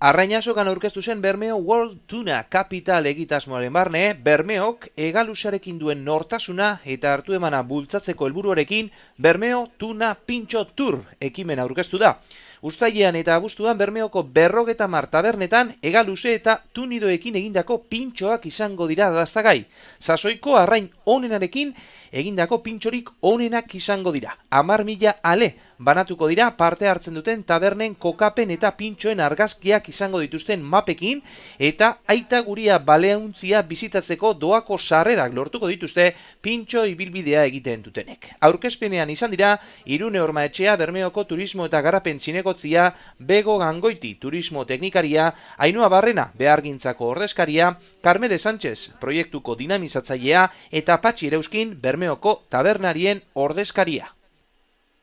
Arrainasokan aurkeztu zen Bermeo World Tuna Capital egitasmoaren barne, Bermeok hegalusarekin duen nortasuna eta hartu emana bultzatzeko helburuarekin Bermeo Tuna Pintxo Tour ekimena aurkeztu da. Uztailean eta abuztuan Bermeoko 50 tabernetan hegaluse eta tunidoekin egindako pintxoak izango dira daztagai. Sasoiko arrain onenarekin egindako pintxorik onenak izango dira. 10.000 ale banatuko dira parte hartzen duten tabernen kokapen eta pintxoen argazkiak izango dituzten mapekin eta aita guria baleuntzia bizitatzeko doako sarrerak lortuko dituzte pintxo ibilbidea egiten dutenek. Aurkezpenean izan dira Irune Ormaetxea Bermeoko Turismo eta Garapen Zinegotzia, Bego Gangoiti Turismo Teknikaria, Ainhoa Barrena Behargintzako Ordezkaria, Carmele Sánchez proiektuko dinamizatzailea eta Patxi Ereuskin Bermeoko Tabernarien Ordezkaria.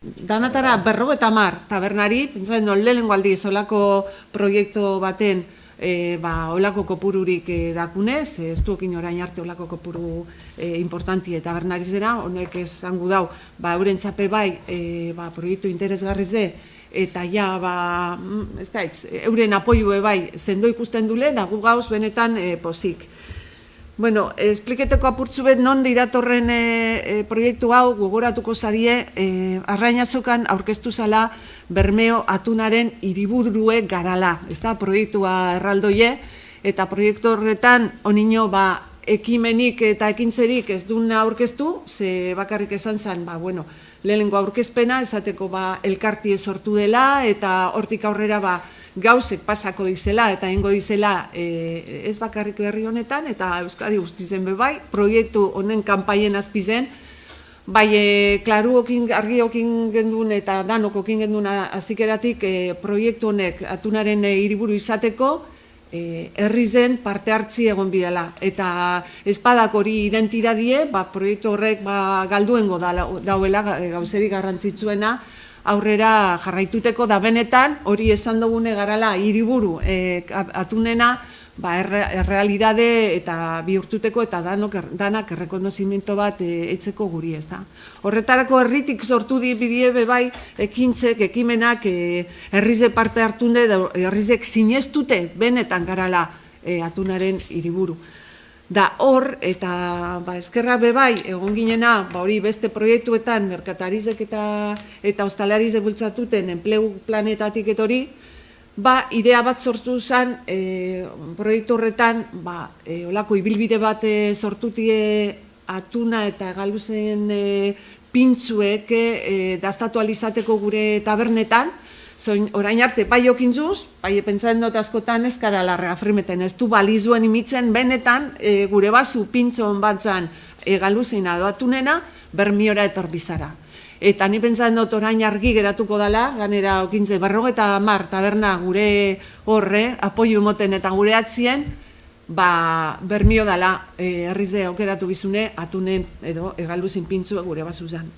Danatara 50 tabernari, pentsatzen non lehenengo aldiz olako proiektu baten olako kopururik dakunez, ez duekin orain arte olako kopuru importanti tabernarizera, honek esango dau, euren txape bai proiektu interesgarri ze, eta ja, euren apoiue bai zendo ikusten dule, da gu gauz benetan pozik. Bueno, espliketeko apurtzu bet non datorren proiektu hau gogoratuko zarie Arrainasokan aurkeztu zala Bermeo atunaren hiriburue garala. Ez da proiektua erraldoie eta proiektu horretan onino ekimenik eta ekintzerik ez duna aurkeztu, ze bakarrik esan zen, lehenengo aurkezpena, esateko elkartie sortu dela eta hortik aurrera gauzek pasako dizela eta ingo dizela ez bakarrik herri honetan eta Euskadi guztizen bai, proiektu honen kanpaien azpizen, bai klaruokin, argiokin gendun eta danokokin gendun azikeratik proiektu honek atunaren hiriburu izateko herrizen parte hartzi egon bidela. Eta espadak hori identidadie, proiektu horrek galduengo dauela gauzerik garrantzitsuena, aurrera jarraituteko da benetan, hori esan dugune garala hiriburu atunena, errealidade eta bihurtuteko eta danak errekonozimento bat etzeko guri ez da. Horretarako herritik sortu bidie bai ekintzek, ekimenak herrize parte hartunde, herrizek sinestute benetan garala atunaren hiriburu. Da hor, eta eskerra bai, egon ginena, hori beste proiektuetan, merkatarizek eta ostalarize bultzatuten enplegu planetatik etori, idea bat sortu zen, proiektu horretan, olako ibilbide bat sortutie atuna eta galuzen pintzuek daztatu alizateko gure tabernetan, orain arte, bai okintzuz, bai pentsatzen dut askotan ez gara larra afirmeten, ez du balizuen imitzen benetan gure bazu pintzon batzan galuzein adoatunena, Bermiora etorbizara. Eta ni pentsatzen dut orain argi geratuko dela, ganera okintze 50 taberna gure horre, apoio emoten eta gure atzien, Bermio dela herrize aukeratu bizune atunen edo galuzin pintzu gure bazuzan.